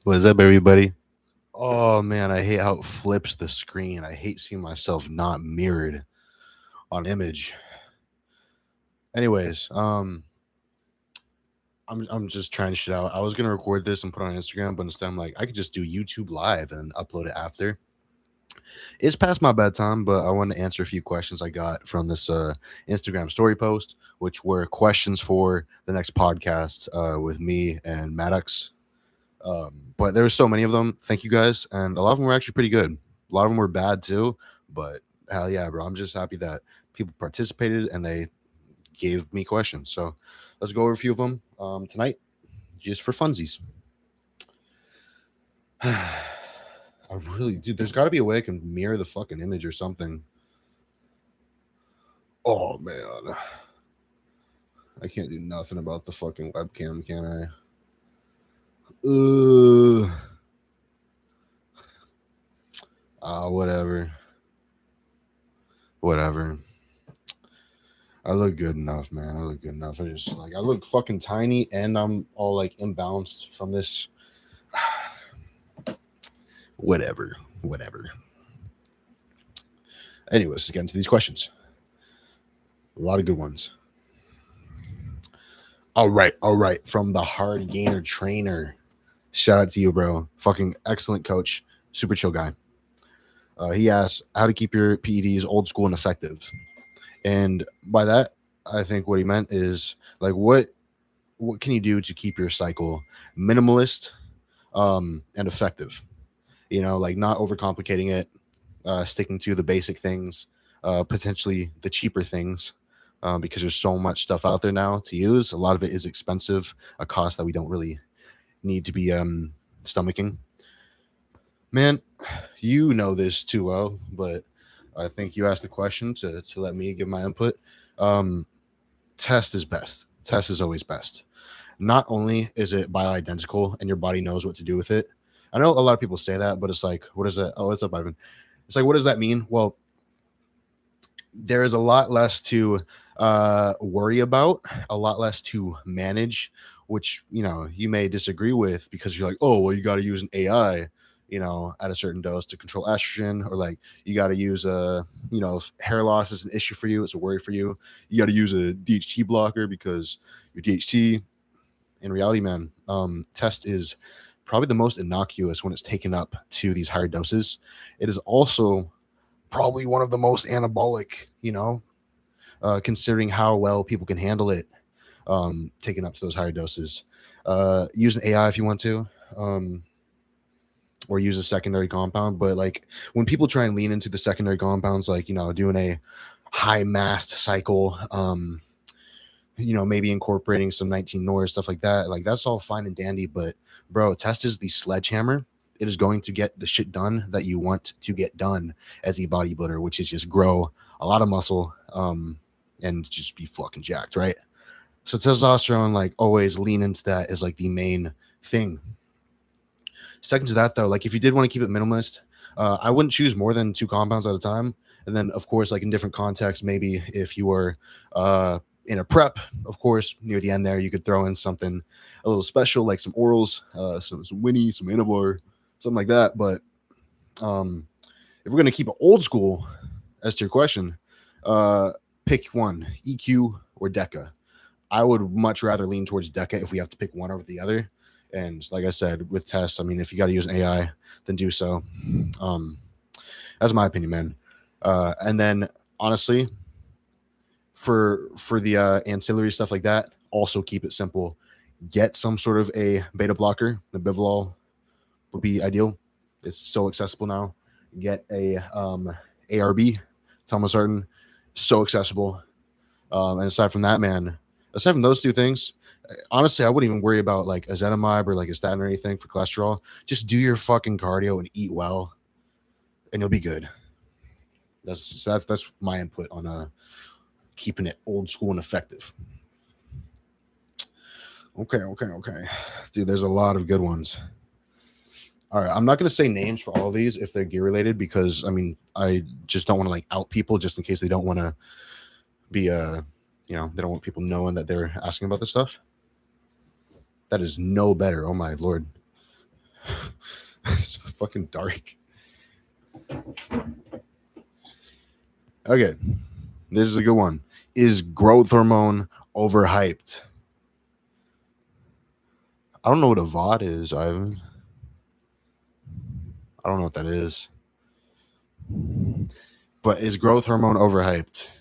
What is up, everybody? Oh man, I hate how it flips the screen. I hate seeing myself not mirrored on image. Anyways, I'm just trying shit out. I was gonna record this and put it on Instagram, but instead I'm like, I could just do YouTube live and upload it after. It's past my bedtime, but I want to answer a few questions I got from this Instagram story post, which were questions for the next podcast with me and Maddox. But there were so many of them. Thank you guys, and a lot of them were actually pretty good. A lot of them were bad too, but hell yeah, bro! I'm just happy that people participated and they gave me questions. So let's go over a few of them tonight, just for funsies. I really, dude. There's got to be a way I can mirror the fucking image or something. Oh man, I can't do nothing about the fucking webcam, can I? Whatever. Whatever. I look good enough, man. I look good enough. I look fucking tiny and I'm all like imbalanced from this. Whatever. Whatever. Anyways, let's get into these questions. A lot of good ones. All right. All right. From the hard gainer trainer. Shout out to you, bro. Fucking excellent coach. Super chill guy. He asked how to keep your PEDs old school and effective. And by that, I think what he meant is like what can you do to keep your cycle minimalist and effective? You know, like not overcomplicating it, sticking to the basic things, potentially the cheaper things, because there's so much stuff out there now to use. A lot of it is expensive, a cost that we don't really need to be stomaching. Man, you know this too well, but I think you asked the question to let me give my input. Um, Test is best. Test is always best. Not only is it bioidentical and your body knows what to do with it. I know a lot of people say that, but it's like, what is that? Oh, what's up, Ivan? It's like, what does that mean? Well, there is a lot less to worry about, a lot less to manage, which you may disagree with because you're like, oh, well, you got to use an AI, at a certain dose to control estrogen, or like you got to use if hair loss is an issue for you, it's a worry for you. You got to use a DHT blocker because your DHT. In reality, man, test is probably the most innocuous when it's taken up to these higher doses. It is also probably one of the most anabolic, considering how well people can handle it, taken up to those higher doses. Use an AI if you want to, or use a secondary compound. But like when people try and lean into the secondary compounds, like doing a high mast cycle, maybe incorporating some 19 Nor stuff like that. Like that's all fine and dandy, but bro, test is the sledgehammer. It is going to get the shit done that you want to get done as a bodybuilder, which is just grow a lot of muscle, and just be fucking jacked, right? So testosterone, like always lean into that as like the main thing. Second to that though, like if you did want to keep it minimalist, I wouldn't choose more than two compounds at a time. And then of course, like in different contexts, maybe if you were in a prep, of course, near the end there, you could throw in something a little special, like some orals, some Winnie, some Anavar, something like that. But if we're gonna keep it old school, as to your question, uh, pick one, EQ or Deca. I would much rather lean towards Deca if we have to pick one over the other. And like I said, with tests, I mean, if you got to use an AI, then do so. Um, that's my opinion, man. And then honestly, for the ancillary stuff like that, also keep it simple. Get some sort of a beta blocker. The Bivol would be ideal. It's so accessible now. Get a ARB, Thomasartan, so accessible. And aside from that, man, aside from those two things, honestly, I wouldn't even worry about like ezetimibe or like a statin or anything for cholesterol. Just do your fucking cardio and eat well, and you'll be good. That's my input on keeping it old school and effective. Okay. Dude, there's a lot of good ones. All right, I'm not gonna say names for all of these if they're gear related because I mean I just don't want to like out people just in case they don't want to be they don't want people knowing that they're asking about this stuff. That is no better. Oh my lord. It's fucking dark. Okay, this is a good one. Is growth hormone overhyped? I don't know what a VOD is, Ivan. I don't know what that is. But is growth hormone overhyped?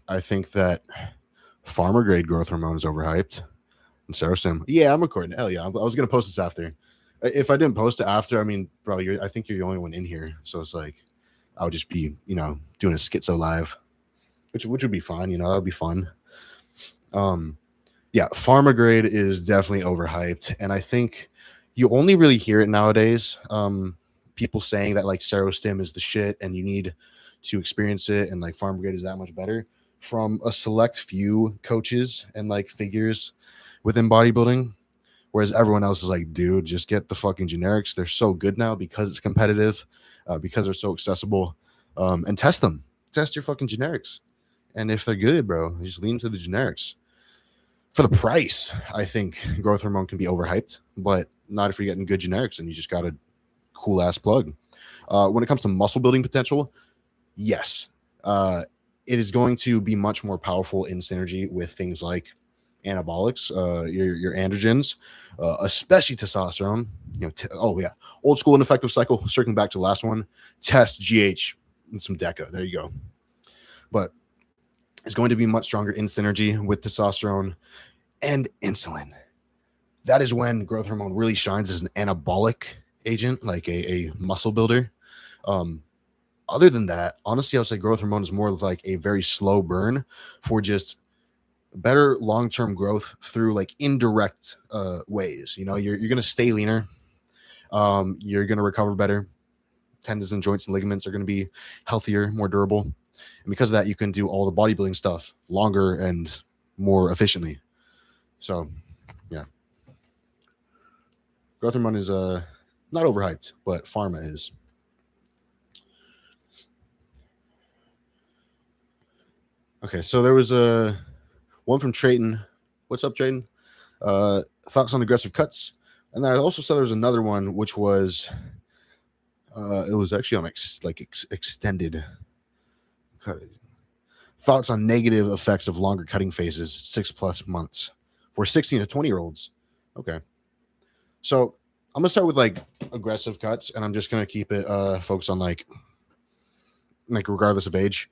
I think that farmer grade growth hormone is overhyped. And Saracen. Yeah, I'm recording. Hell yeah. I was going to post this after. If I didn't post it after, I mean, bro, I think you're the only one in here. So it's like, I would just be, doing a schizo live, which would be fine. That would be fun. Yeah, pharma grade is definitely overhyped. And I think you only really hear it nowadays. People saying that like Serostim is the shit and you need to experience it. And like pharma grade is that much better from a select few coaches and like figures within bodybuilding. Whereas everyone else is like, dude, just get the fucking generics. They're so good now because it's competitive, because they're so accessible, and test them. Test your fucking generics. And if they're good, bro, you just lean to the generics. For the price, I think growth hormone can be overhyped, but not if you're getting good generics and you just got a cool ass plug. When it comes to muscle building potential, yes, it is going to be much more powerful in synergy with things like anabolics, your androgens, especially testosterone. Old school and effective cycle. Circling back to the last one, test GH and some DECA. There you go. But it's going to be much stronger in synergy with testosterone and insulin. That is when growth hormone really shines as an anabolic agent, like a muscle builder. Other than that, honestly, I would say growth hormone is more of like a very slow burn for just better long-term growth through like indirect ways. You're going to stay leaner. You're going to recover better. Tendons and joints and ligaments are going to be healthier, more durable. And because of that, you can do all the bodybuilding stuff longer and more efficiently. So, yeah. Growth hormone is not overhyped, but pharma is. Okay, so there was one from Trayton. What's up, Trayton? Thoughts on aggressive cuts. And then I also saw there was another one, which was, it was actually on extended cutting. Thoughts on negative effects of longer cutting phases, 6+ months for 16 to 20-year-olds. Okay. So I'm gonna start with like aggressive cuts, and I'm just gonna keep it focused on like regardless of age.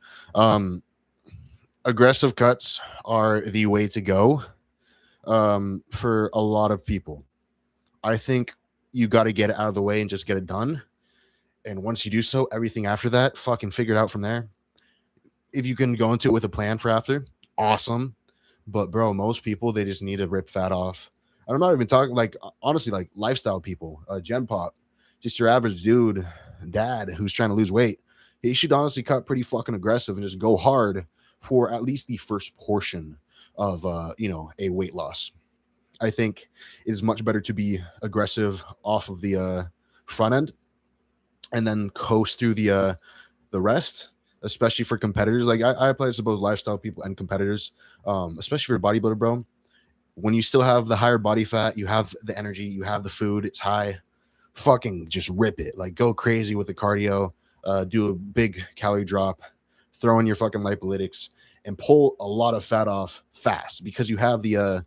Aggressive cuts are the way to go for a lot of people. I think you got to get it out of the way and just get it done. And once you do so, everything after that, fucking figure it out from there. If you can go into it with a plan for after, awesome. But bro, most people, they just need to rip fat off. And I'm not even talking like, honestly, like lifestyle people, Gen Pop, just your average dude, dad who's trying to lose weight. He should honestly cut pretty fucking aggressive and just go hard for at least the first portion of, a weight loss. I think it is much better to be aggressive off of the front end and then coast through the rest, especially for competitors. Like I apply this to both lifestyle people and competitors, especially for a bodybuilder, bro. When you still have the higher body fat, you have the energy, you have the food, it's high, fucking just rip it. Like go crazy with the cardio, do a big calorie drop, throw in your fucking lipolytics, and pull a lot of fat off fast because you have the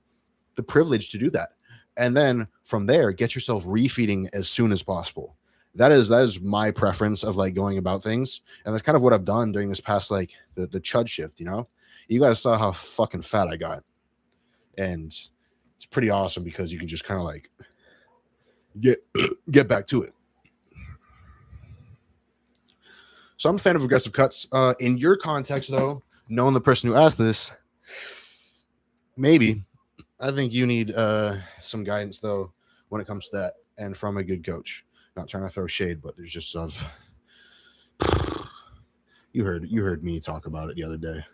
privilege to do that. And then from there, get yourself refeeding as soon as possible. That is my preference of like going about things. And that's kind of what I've done during this past, like the Chud shift, you guys saw how fucking fat I got. And it's pretty awesome because you can just kind of like get back to it. So I'm a fan of aggressive cuts. In your context though, knowing the person who asked this, maybe I think you need some guidance though when it comes to that, and from a good coach. Not trying to throw shade, but there's just you heard me talk about it the other day.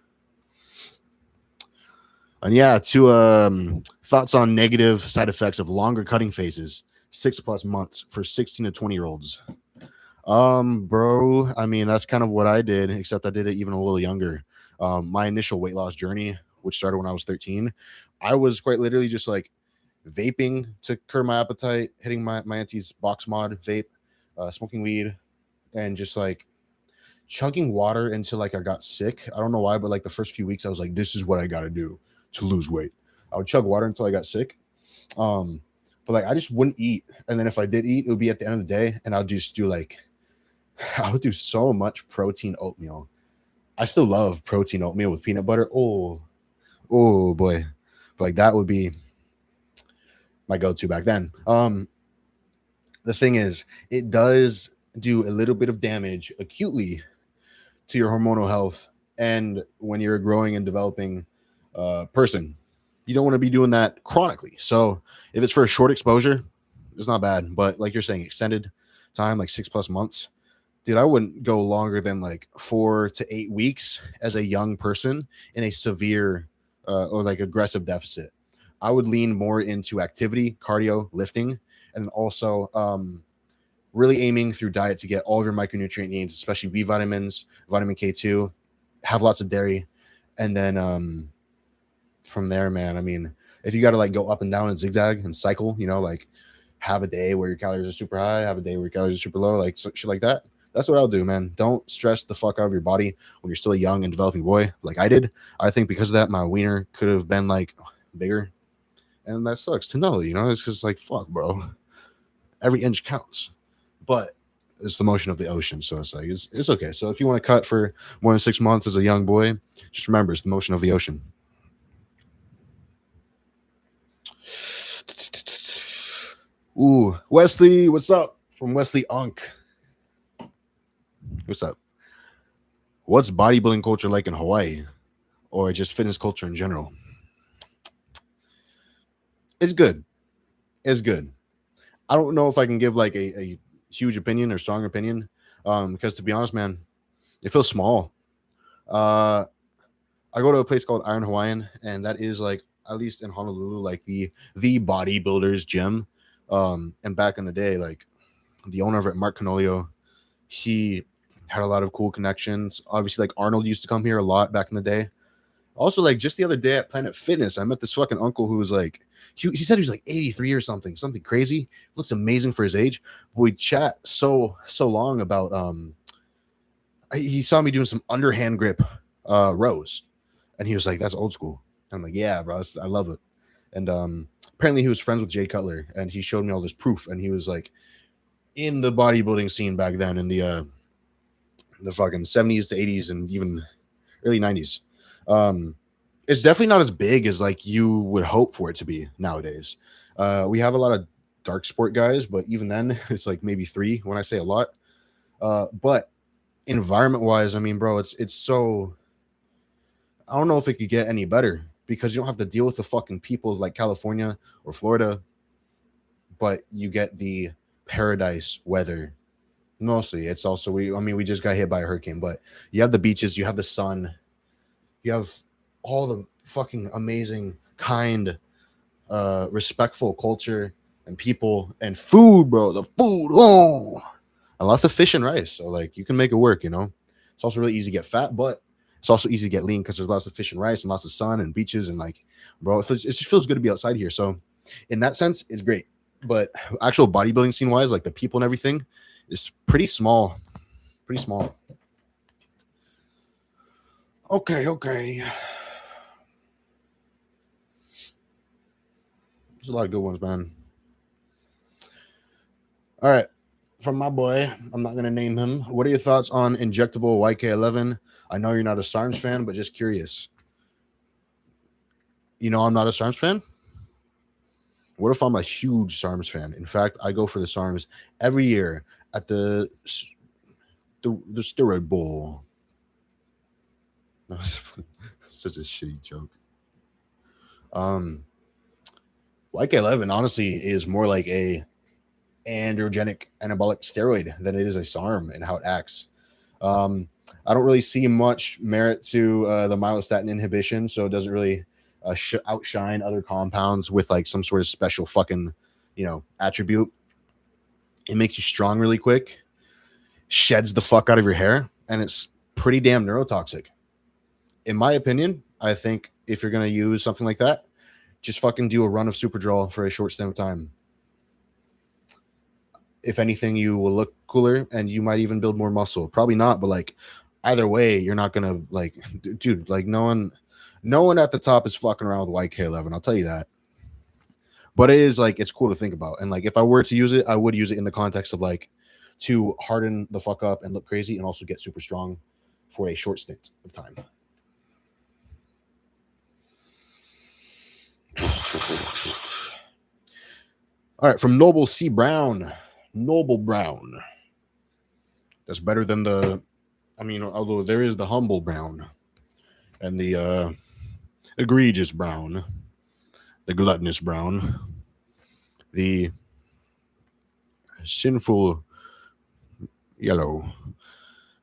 And yeah, to thoughts on negative side effects of longer cutting phases, 6+ months for 16 to 20-year-olds. Bro, I mean that's kind of what I did, except I did it even a little younger. My initial weight loss journey, which started when I was 13, I was quite literally just like vaping to curb my appetite, hitting my auntie's box mod vape, smoking weed, and just like chugging water until like I got sick. I don't know why, but like the first few weeks, I was like, this is what I got to do to lose weight. I would chug water until I got sick. Um, but like I just wouldn't eat. And then if I did eat, it would be at the end of the day. And I'll just do like, I would do so much protein oatmeal. I still love protein oatmeal with peanut butter. Oh boy. But like that would be my go-to back then. The thing is, it does do a little bit of damage acutely to your hormonal health. And when you're a growing and developing person, you don't want to be doing that chronically. So if it's for a short exposure, it's not bad. But like you're saying, extended time, like 6+ months, dude, I wouldn't go longer than like 4 to 8 weeks as a young person in a severe or like aggressive deficit. I would lean more into activity, cardio, lifting, and also really aiming through diet to get all of your micronutrient needs, especially B vitamins, vitamin K2, have lots of dairy. And then from there, man, I mean, if you got to like go up and down and zigzag and cycle, you know, like have a day where your calories are super high, have a day where your calories are super low, like shit like that. That's what I'll do, man. Don't stress the fuck out of your body when you're still a young and developing boy like I did. I think because of that, my wiener could have been like bigger. And that sucks to know, you know, it's just like, fuck, bro. Every inch counts. But it's the motion of the ocean. So it's like, it's okay. So if you want to cut for more than 6 months as a young boy, just remember it's the motion of the ocean. Ooh, Wesley, what's up? From Wesley Unk. What's up? What's bodybuilding culture like in Hawaii? Or just fitness culture in general? It's good. It's good. I don't know if I can give like a huge opinion or strong opinion. Because to be honest, man, it feels small. Uh I go to a place called Iron Hawaiian, and that is like, at least in Honolulu, like the bodybuilders gym. And back in the day, like the owner of it, Mark Canolio, he had a lot of cool connections. Obviously, like Arnold used to come here a lot back in the day. Also, like just the other day at Planet Fitness, I met this fucking uncle who was like, he said he was like 83 or something crazy. Looks amazing for his age. But we chat so long about he saw me doing some underhand grip rows, and he was like, "That's old school." I'm like, "Yeah, bro, I love it." And apparently he was friends with Jay Cutler, and he showed me all this proof, and he was like in the bodybuilding scene back then in the fucking 70s to 80s and even early 90s. It's definitely not as big as like you would hope for it to be nowadays. We have a lot of dark sport guys, but even then, it's like maybe 3 when I say a lot. But environment wise, I mean, bro, it's so, I don't know if it could get any better because you don't have to deal with the fucking people like California or Florida, but you get the paradise weather. Mostly, it's also we just got hit by a hurricane, but you have the beaches, you have the sun, you have all the fucking amazing, kind, respectful culture and people and food, bro. The food, oh, and lots of fish and rice. So like you can make it work, you know. It's also really easy to get fat, but it's also easy to get lean because there's lots of fish and rice and lots of sun and beaches and like, bro, it just feels good to be outside here. So in that sense, it's great. But actual bodybuilding scene wise, like the people and everything, is pretty small. Pretty small. Okay. There's a lot of good ones, man. All right. From my boy, I'm not going to name him. What are your thoughts on injectable YK11? I know you're not a SARMs fan, but just curious. You know, I'm not a SARMs fan. What if I'm a huge SARMs fan? In fact, I go for the SARMs every year at the steroid bowl. That's such a shitty joke. YK11 honestly is more like a androgenic anabolic steroid than it is a SARM and how it acts. I don't really see much merit to the myostatin inhibition, so it doesn't really outshine other compounds with like some sort of special fucking, attribute. It makes you strong really quick, sheds the fuck out of your hair, and it's pretty damn neurotoxic. In my opinion, I think if you're going to use something like that, Just fucking do a run of super draw for a short stint of time. If anything, you will look cooler and you might even build more muscle. Probably not, but like either way, you're not gonna like, dude. Like no one at the top is fucking around with YK11. I'll tell you that. But it is like it's cool to think about. And like if I were to use it, I would use it in the context of like to harden the fuck up and look crazy and also get super strong for a short stint of time. All right, from Noble C. Brown. Noble Brown. That's better than the, I mean, although there is the humble Brown and the egregious Brown, the gluttonous Brown, the sinful yellow.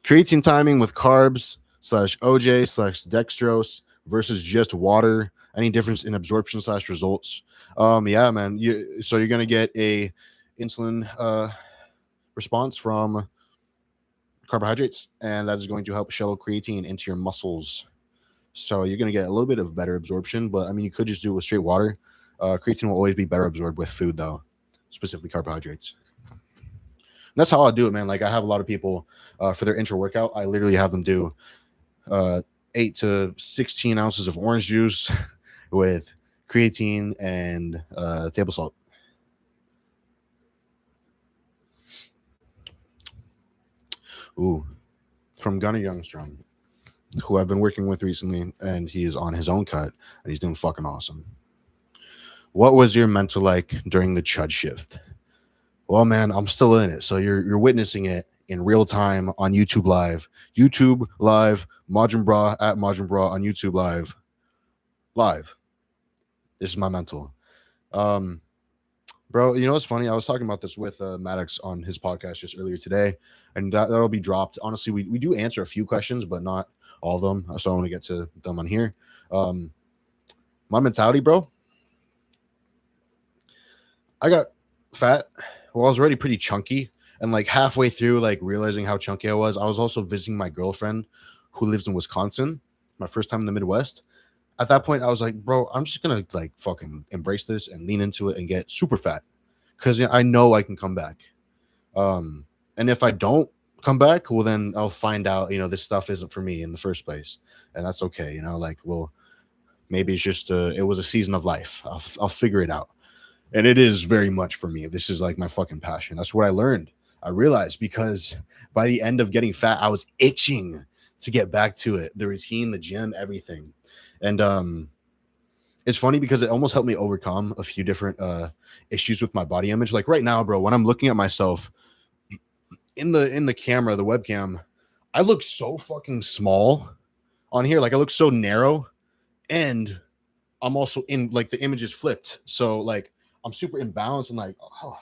Creatine timing with carbs / OJ / dextrose versus just water. Any difference in absorption / results? Yeah, man. So you're gonna get a insulin response from carbohydrates, and that is going to help shuttle creatine into your muscles. So you're gonna get a little bit of better absorption, but I mean, you could just do it with straight water. Creatine will always be better absorbed with food, though, specifically carbohydrates. And that's how I do it, man. Like I have a lot of people for their intro workout. I literally have them do 8 to 16 ounces of orange juice with creatine and table salt. Ooh, from Gunnar Youngstrom, who I've been working with recently, and he is on his own cut, and he's doing fucking awesome. What was your mental like during the Chud shift? Well, man, I'm still in it, so you're witnessing it in real time on YouTube Live. YouTube Live, Modern Bra at Modern Bra on YouTube Live. This is my mental. Bro, you know what's funny? I was talking about this with Maddox on his podcast just earlier today, and that'll be dropped. Honestly, we do answer a few questions, but not all of them. So I want to get to them on here. My mentality, bro. I got fat. Well, I was already pretty chunky, and like halfway through, like realizing how chunky I was also visiting my girlfriend who lives in Wisconsin. My first time in the Midwest. At that point, I was like, bro, I'm just gonna like fucking embrace this and lean into it and get super fat because I know I can come back. And if I don't come back, well, then I'll find out, this stuff isn't for me in the first place, and that's okay. Like, well, maybe it's just it was a season of life. I'll figure it out, and it is very much for me. This is like my fucking passion. That's what I learned. I realized because by the end of getting fat, I was itching to get back to it, the routine, the gym, everything. And it's funny because it almost helped me overcome a few different issues with my body image. Like right now, bro, when I'm looking at myself in the camera, the webcam, I look so fucking small on here. Like I look so narrow, and I'm also in like the image is flipped. So like I'm super imbalanced and like, oh,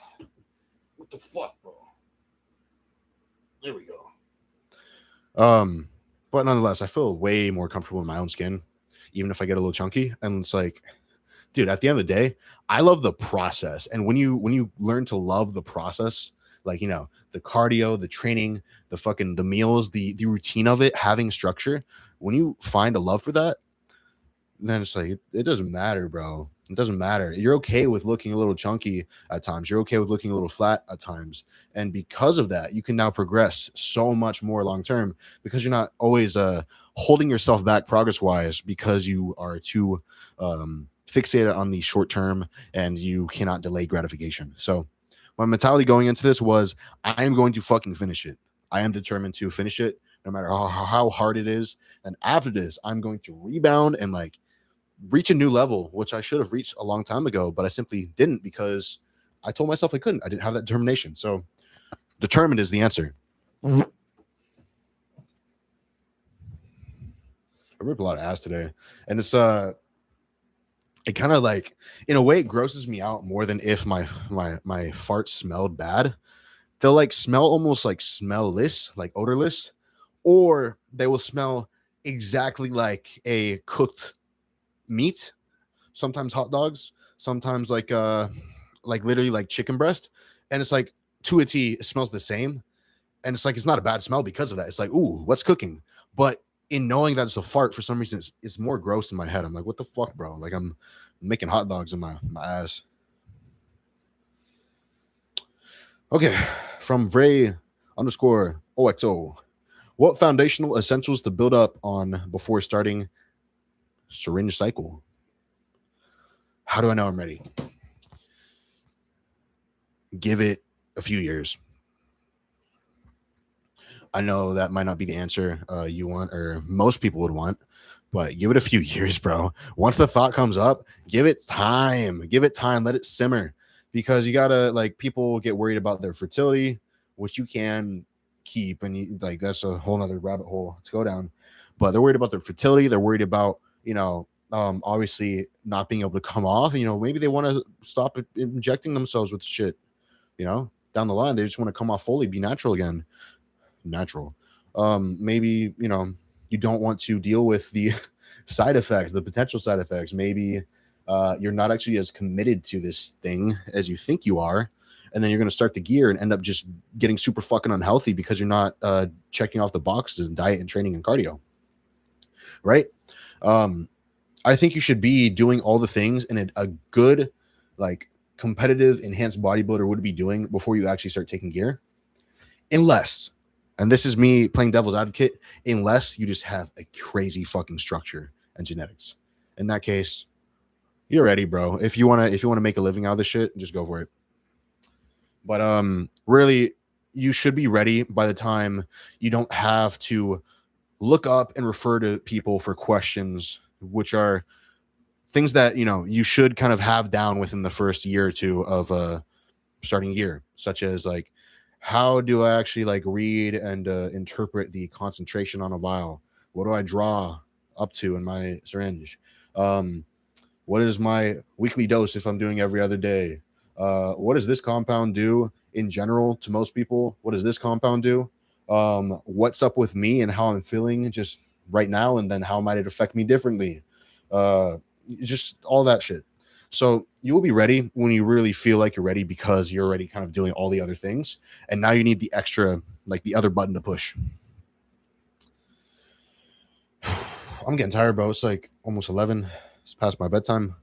what the fuck, bro? There we go. But nonetheless, I feel way more comfortable in my own skin, even if I get a little chunky. And it's like, dude, at the end of the day, I love the process. And when you learn to love the process, like, the cardio, the training, the meals, the routine of it, having structure, when you find a love for that, then it's like, it doesn't matter, bro. It doesn't matter. You're okay with looking a little chunky at times. You're okay with looking a little flat at times. And because of that, you can now progress so much more long term because you're not always holding yourself back progress wise because you are too fixated on the short term and you cannot delay gratification. So my mentality going into this was I am going to fucking finish it. I am determined to finish it no matter how hard it is. And after this, I'm going to rebound and like reach a new level, which I should have reached a long time ago, but I simply didn't because I told myself I couldn't. I didn't have that determination. So determined is the answer. I ripped a lot of ass today, and it's it kind of like in a way it grosses me out more than if my farts smelled bad. They'll like smell almost like smellless, like odorless, or they will smell exactly like a cooked meat, sometimes hot dogs, sometimes like literally like chicken breast, and it's like to a T it smells the same, and it's like it's not a bad smell because of that. It's like, ooh, what's cooking? But in knowing that it's a fart, for some reason it's more gross in my head. I'm like, what the fuck, bro? Like I'm I'm making hot dogs in my ass. Okay, from Vray underscore OXO. What foundational essentials to build up on before starting syringe cycle? How do I know I'm ready? Give it a few years. I know that might not be the answer you want or most people would want, but give it a few years, bro. Once the thought comes up, give it time. Give it time. Let it simmer, because you gotta, like, people get worried about their fertility, which you can keep, and like that's a whole nother rabbit hole to go down. But they're worried about their fertility. They're worried about, obviously not being able to come off. Maybe they want to stop injecting themselves with shit. Down the line, they just want to come off fully, be natural again. Natural. Maybe you don't want to deal with the side effects, the potential side effects. Maybe you're not actually as committed to this thing as you think you are, and then you're going to start the gear and end up just getting super fucking unhealthy because you're not checking off the boxes in diet and training and cardio, right? I think you should be doing all the things in a good, like, competitive enhanced bodybuilder would be doing before you actually start taking gear, unless, and this is me playing devil's advocate, unless you just have a crazy fucking structure and genetics. In that case, you're ready, bro. If you wanna make a living out of this shit, just go for it. But really, you should be ready by the time you don't have to look up and refer to people for questions, which are things that you should kind of have down within the first year or two of starting year, such as, like, how do I actually, like, read and interpret the concentration on a vial? What do I draw up to in my syringe? What is my weekly dose if I'm doing every other day? What does this compound do in general to most people? What does this compound do? What's up with me and how I'm feeling just right now, and then how might it affect me differently? Just all that shit. So you will be ready when you really feel like you're ready, because you're already kind of doing all the other things. And now you need the extra, like, the other button to push. I'm getting tired, bro. It's like almost 11. It's past my bedtime.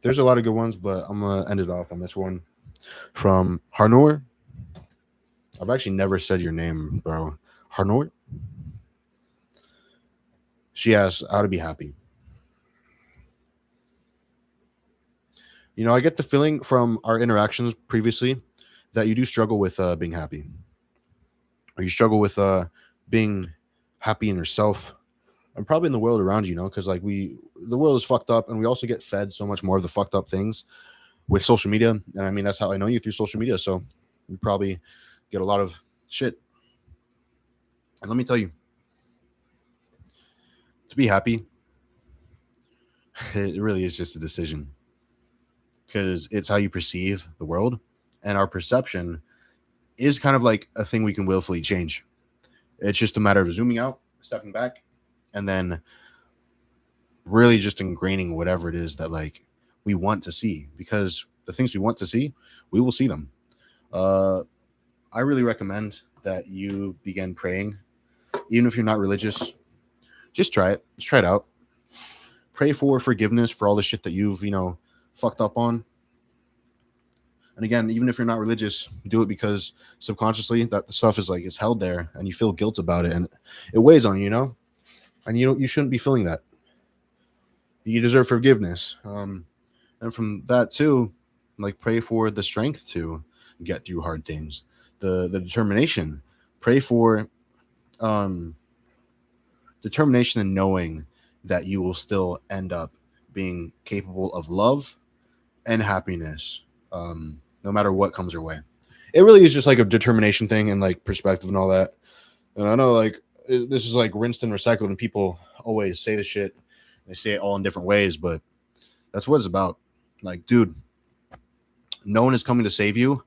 There's a lot of good ones, but I'm going to end it off on this one from Harnour. I've actually never said your name, bro. Harnour. She asks how to be happy. I get the feeling from our interactions previously that you do struggle with being happy, or you struggle with being happy in yourself and probably in the world around you, because, like, the world is fucked up, and we also get fed so much more of the fucked up things with social media. And I mean, that's how I know you, through social media. So you probably get a lot of shit. And let me tell you, to be happy, it really is just a decision, because it's how you perceive the world, and our perception is kind of like a thing we can willfully change. It's just a matter of zooming out, stepping back, and then really just ingraining whatever it is that, like, we want to see, because the things we want to see, we will see them. I really recommend that you begin praying, even if you're not religious. Just try it. Just try it out. Pray for forgiveness for all the shit that you've, fucked up on. And again, even if you're not religious, do it because subconsciously that stuff is held there, and you feel guilt about it, and it weighs on you, and you shouldn't be feeling that. You deserve forgiveness. And from that too, like, pray for the strength to get through hard things, the determination. Pray for determination and knowing that you will still end up being capable of love and happiness, no matter what comes your way. It really is just like a determination thing, and, like, perspective and all that. And I know, like, this is like rinsed and recycled, and people always say the shit. They say it all in different ways, but that's what it's about. Like, dude, no one is coming to save you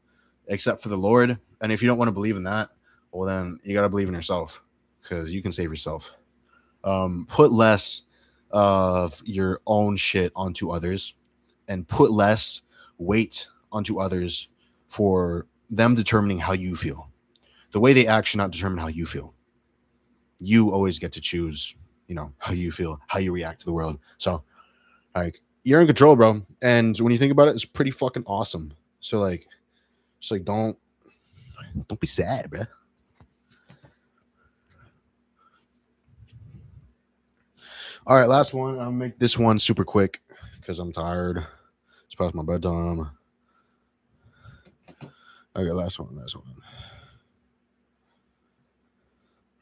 except for the Lord. And if you don't want to believe in that, well, then you got to believe in yourself, because you can save yourself. Put less of your own shit onto others, and put less weight onto others for them determining how you feel. The way they act should not determine how you feel. You always get to choose, you know, how you feel, how you react to the world. So like you're in control, bro. And when you think about it, it's pretty fucking awesome. So like, just like don't be sad, bro. All right, last one. I'll make this one super quick because I'm tired. It's past my bedtime. Okay, last one.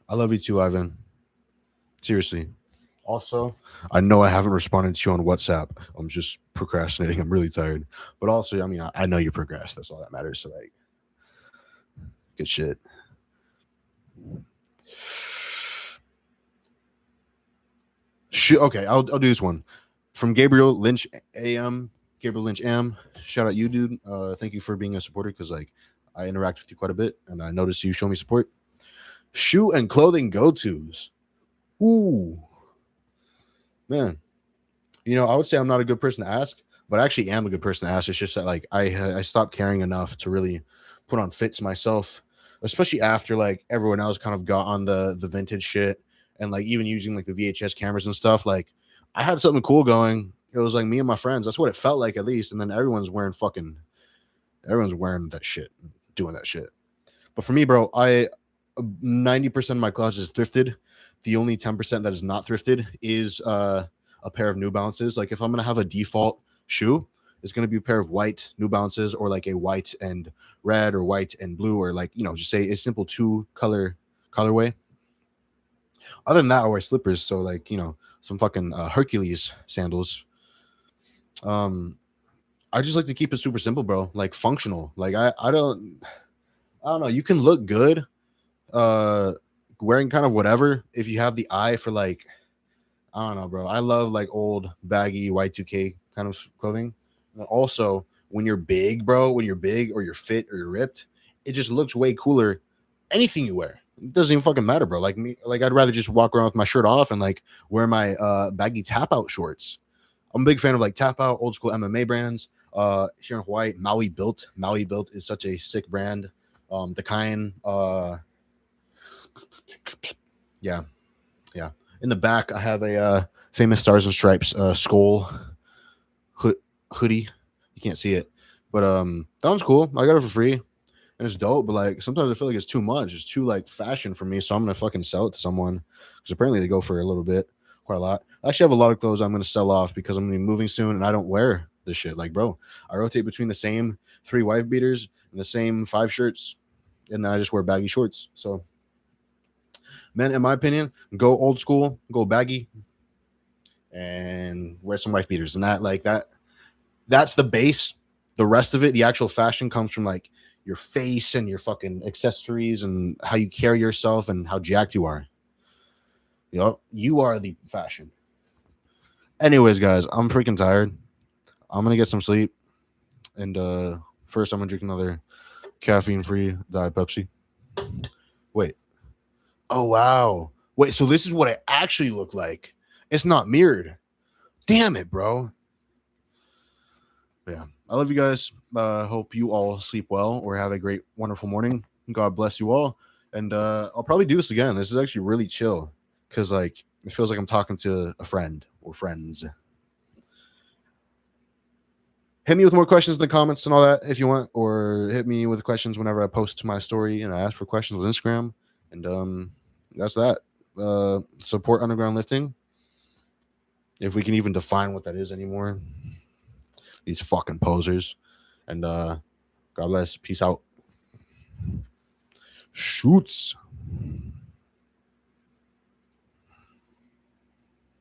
I love you too, Ivan. Seriously. Also, I know I haven't responded to you on WhatsApp. I'm just procrastinating. I'm really tired. But also, I mean, I know you progressed. That's all that matters. So, like, good shit. Okay, I'll do this one. From Gabriel Lynch AM. Gabriel Lynch AM. Shout out you, dude. Thank you for being a supporter because, like, I interact with you quite a bit and I notice you show me support. Shoe and clothing go-tos. Ooh. Man. You know, I would say I'm not a good person to ask, but I actually am a good person to ask. It's just that like I stopped caring enough to really put on fits myself, especially after like everyone else kind of got on the vintage shit and like even using like the VHS cameras and stuff. Like I had something cool going. It was like me and my friends. That's what it felt like at least. And then everyone's wearing that shit, doing that shit. But for me, bro, 90% of my closet is thrifted. The only 10% that is not thrifted is a pair of New Balances. Like if I'm gonna have a default shoe, it's gonna be a pair of white New Balances or like a white and red or white and blue or like just say a simple two colorway. Other than that, I wear slippers. So like some fucking Hercules sandals. I just like to keep it super simple, bro. Like functional. Like I don't know. You can look good wearing kind of whatever if you have the eye for like I don't know, bro. I love like old baggy Y2K kind of clothing. And also, when you're big, bro, when you're big or you're fit or you're ripped, it just looks way cooler. Anything you wear, it doesn't even fucking matter, bro. Like me, like I'd rather just walk around with my shirt off and like wear my baggy tap out shorts. I'm a big fan of like tap out, old school MMA brands. Here in Hawaii, Maui Built. Maui Built is such a sick brand. The kind, yeah. In the back, I have a famous Stars and Stripes skull hoodie. You can't see it, but that one's cool. I got it for free, and it's dope. But like sometimes I feel like it's too much. It's too like fashion for me, so I'm gonna fucking sell it to someone because apparently they go for a little bit, quite a lot. I actually have a lot of clothes I'm gonna sell off because I'm gonna be moving soon, and I don't wear this shit. Like, bro, I rotate between the same 3 wife beaters and the same 5 shirts, and then I just wear baggy shorts. So man, in my opinion, go old school, go baggy, and wear some wife beaters. And that's the base. The rest of it, the actual fashion comes from like your face and your fucking accessories and how you carry yourself and how jacked you are. You are the fashion. Anyways, guys, I'm freaking tired. I'm gonna get some sleep. And first I'm gonna drink another caffeine-free Diet Pepsi. Wait. Oh wow. Wait, so this is what I actually look like. It's not mirrored. Damn it, bro. Yeah. I love you guys. Hope you all sleep well or have a great, wonderful morning. God bless you all. And I'll probably do this again. This is actually really chill because like it feels like I'm talking to a friend or friends. Hit me with more questions in the comments and all that if you want, or hit me with questions whenever I post my story and I ask for questions on Instagram. And that's that. Support underground lifting. If we can even define what that is anymore. These fucking posers. And God bless. Peace out. Shoots.